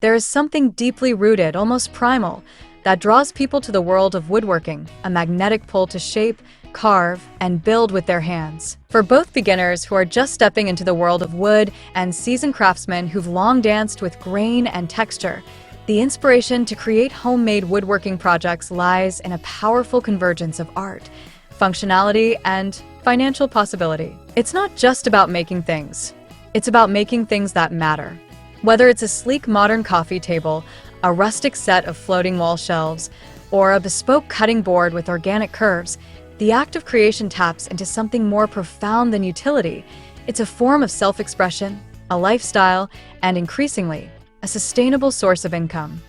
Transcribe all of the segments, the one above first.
There is something deeply rooted, almost primal, that draws people to the world of woodworking, a magnetic pull to shape, carve, and build with their hands. For both beginners who are just stepping into the world of wood and seasoned craftsmen who've long danced with grain and texture, the inspiration to create homemade woodworking projects lies in a powerful convergence of art, functionality, and financial possibility. It's not just about making things. It's about making things that matter. Whether it's a sleek modern coffee table, a rustic set of floating wall shelves, or a bespoke cutting board with organic curves, the act of creation taps into something more profound than utility. It's a form of self-expression, a lifestyle, and increasingly, a sustainable source of income.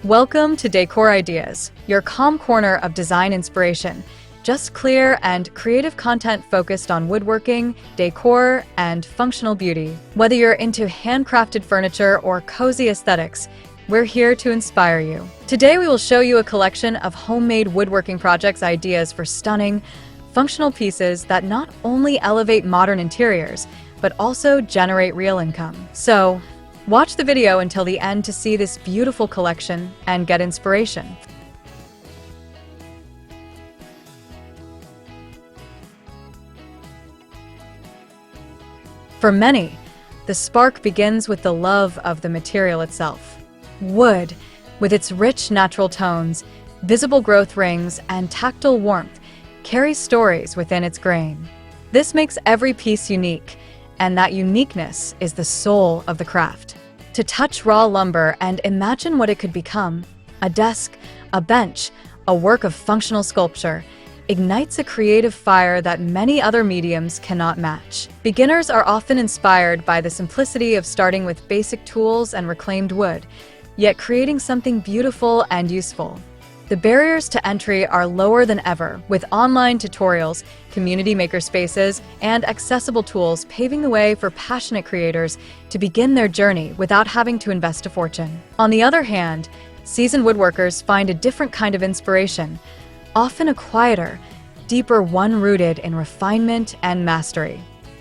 Welcome to Decor Ideas, your calm corner of design inspiration. Just clear and creative content focused on woodworking, decor, and functional beauty. Whether you're into handcrafted furniture or cozy aesthetics, we're here to inspire you. Today we will show you a collection of homemade woodworking projects ideas for stunning, functional pieces that not only elevate modern interiors, but also generate real income. So, watch the video until the end to see this beautiful collection and get inspiration. For many, the spark begins with the love of the material itself. Wood, with its rich natural tones, visible growth rings, and tactile warmth, carries stories within its grain. This makes every piece unique, and that uniqueness is the soul of the craft. To touch raw lumber and imagine what it could become, a desk, a bench, a work of functional sculpture, ignites a creative fire that many other mediums cannot match. Beginners are often inspired by the simplicity of starting with basic tools and reclaimed wood, yet creating something beautiful and useful. The barriers to entry are lower than ever, with online tutorials, community makerspaces, and accessible tools paving the way for passionate creators to begin their journey without having to invest a fortune. On the other hand, seasoned woodworkers find a different kind of inspiration, often a quieter, deeper one rooted in refinement and mastery.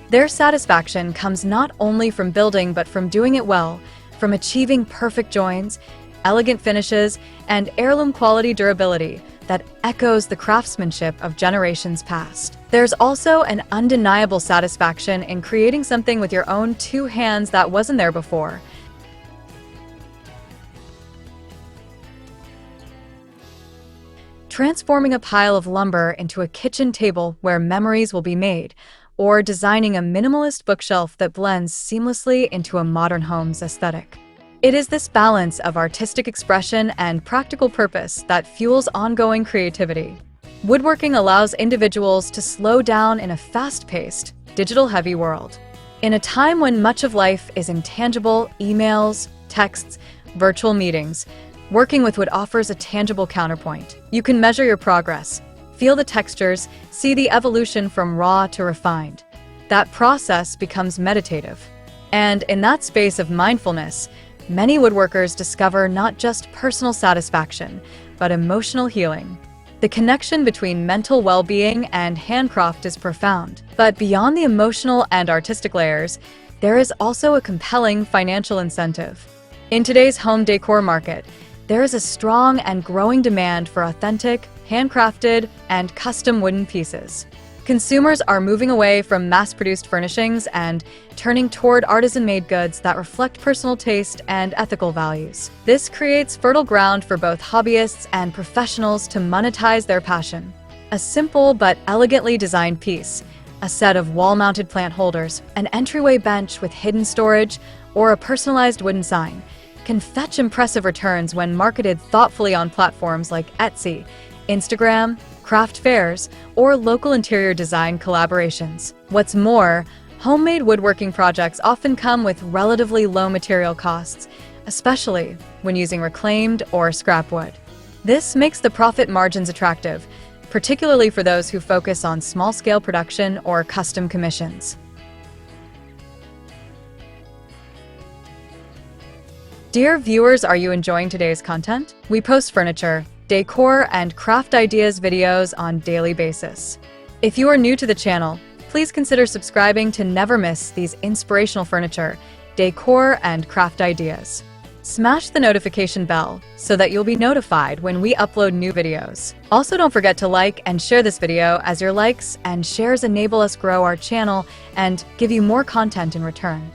Their satisfaction comes not only from building but from doing it well, from achieving perfect joins, elegant finishes, and heirloom quality durability that echoes the craftsmanship of generations past. There's also an undeniable satisfaction in creating something with your own two hands that wasn't there before. Transforming a pile of lumber into a kitchen table where memories will be made, or designing a minimalist bookshelf that blends seamlessly into a modern home's aesthetic. It is this balance of artistic expression and practical purpose that fuels ongoing creativity. Woodworking allows individuals to slow down in a fast-paced, digital-heavy world. In a time when much of life is intangible, emails, texts, virtual meetings, working with wood offers a tangible counterpoint. You can measure your progress, feel the textures, see the evolution from raw to refined. That process becomes meditative. And in that space of mindfulness, many woodworkers discover not just personal satisfaction, but emotional healing. The connection between mental well-being and handcraft is profound. But beyond the emotional and artistic layers, there is also a compelling financial incentive. In today's home decor market, there is a strong and growing demand for authentic, handcrafted, and custom wooden pieces. Consumers are moving away from mass-produced furnishings and turning toward artisan-made goods that reflect personal taste and ethical values. This creates fertile ground for both hobbyists and professionals to monetize their passion. A simple but elegantly designed piece, a set of wall-mounted plant holders, an entryway bench with hidden storage, or a personalized wooden sign, can fetch impressive returns when marketed thoughtfully on platforms like Etsy, Instagram, craft fairs, or local interior design collaborations. What's more, homemade woodworking projects often come with relatively low material costs, especially when using reclaimed or scrap wood. This makes the profit margins attractive, particularly for those who focus on small-scale production or custom commissions. Dear viewers, are you enjoying today's content? We post furniture, decor, and craft ideas videos on a daily basis. If you are new to the channel, please consider subscribing to never miss these inspirational furniture, decor, and craft ideas. Smash the notification bell so that you'll be notified when we upload new videos. Also, don't forget to like and share this video, as your likes and shares enable us grow our channel and give you more content in return.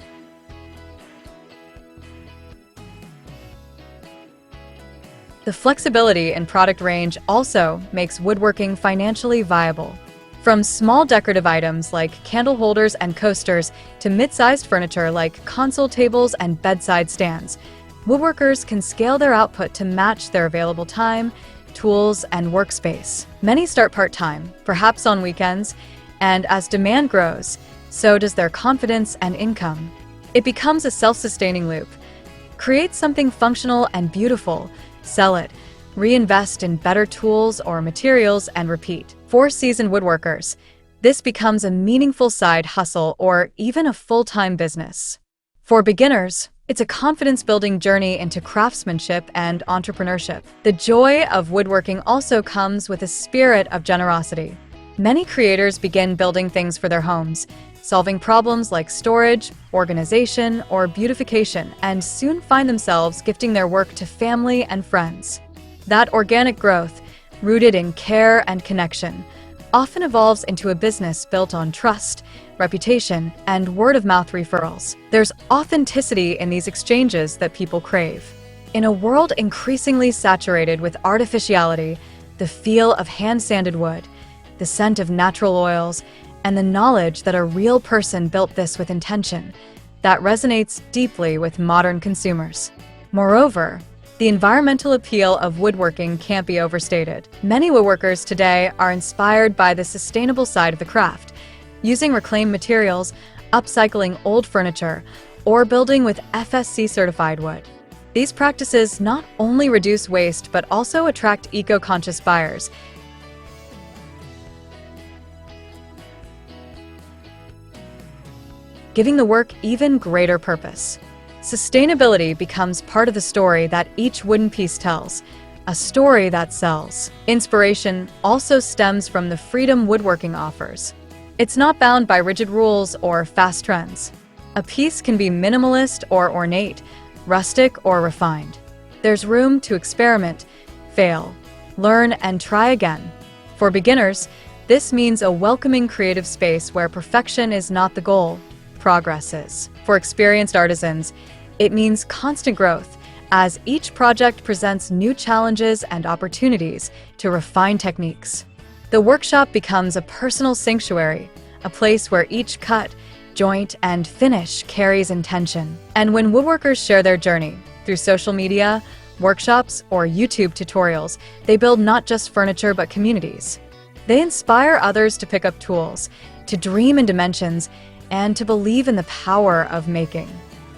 The flexibility in product range also makes woodworking financially viable. From small decorative items like candle holders and coasters to mid-sized furniture like console tables and bedside stands, woodworkers can scale their output to match their available time, tools, and workspace. Many start part-time, perhaps on weekends, and as demand grows, so does their confidence and income. It becomes a self-sustaining loop. Create something functional and beautiful, sell it, reinvest in better tools or materials, and repeat. For seasoned woodworkers, this becomes a meaningful side hustle or even a full-time business. For beginners, it's a confidence-building journey into craftsmanship and entrepreneurship. The joy of woodworking also comes with a spirit of generosity. Many creators begin building things for their homes, solving problems like storage, organization, or beautification, and soon find themselves gifting their work to family and friends. That organic growth, rooted in care and connection, often evolves into a business built on trust, reputation, and word-of-mouth referrals. There's authenticity in these exchanges that people crave. In a world increasingly saturated with artificiality, the feel of hand-sanded wood, the scent of natural oils, and the knowledge that a real person built this with intention, that resonates deeply with modern consumers. Moreover, the environmental appeal of woodworking can't be overstated. Many woodworkers today are inspired by the sustainable side of the craft, using reclaimed materials, upcycling old furniture, or building with FSC-certified wood. These practices not only reduce waste but also attract eco-conscious buyers, giving the work even greater purpose. Sustainability becomes part of the story that each wooden piece tells, a story that sells. Inspiration also stems from the freedom woodworking offers. It's not bound by rigid rules or fast trends. A piece can be minimalist or ornate, rustic or refined. There's room to experiment, fail, learn, and try again. For beginners, this means a welcoming creative space where perfection is not the goal, progress is. For experienced artisans, it means constant growth, as each project presents new challenges and opportunities to refine techniques. The workshop becomes a personal sanctuary, a place where each cut, joint, and finish carries intention. And when woodworkers share their journey through social media, workshops, or YouTube tutorials, they build not just furniture but communities. They inspire others to pick up tools, to dream in dimensions, and to believe in the power of making.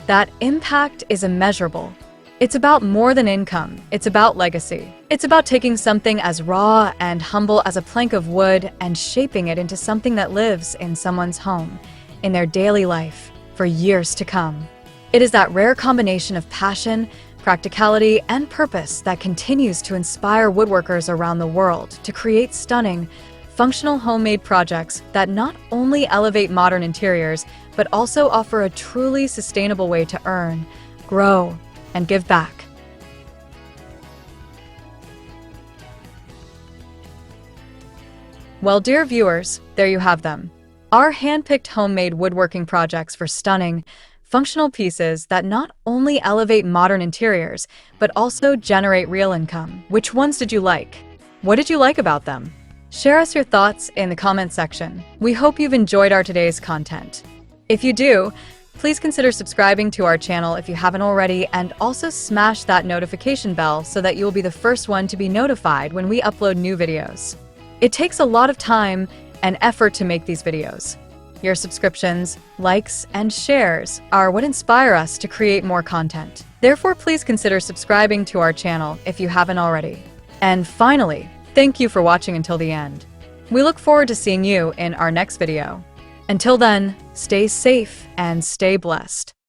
That impact is immeasurable. It's about more than income, it's about legacy. It's about taking something as raw and humble as a plank of wood and shaping it into something that lives in someone's home, in their daily life, for years to come. It is that rare combination of passion, practicality, and purpose that continues to inspire woodworkers around the world to create stunning, functional homemade projects that not only elevate modern interiors, but also offer a truly sustainable way to earn, grow, and give back. Well, dear viewers, there you have them. Our hand-picked homemade woodworking projects for stunning, functional pieces that not only elevate modern interiors, but also generate real income. Which ones did you like? What did you like about them? Share us your thoughts in the comment section. We hope you've enjoyed our today's content. If you do, please consider subscribing to our channel if you haven't already, and also smash that notification bell so that you will be the first one to be notified when we upload new videos. It takes a lot of time and effort to make these videos. Your subscriptions, likes, and shares are what inspire us to create more content. Therefore, please consider subscribing to our channel if you haven't already. And finally, thank you for watching until the end. We look forward to seeing you in our next video. Until then, stay safe and stay blessed.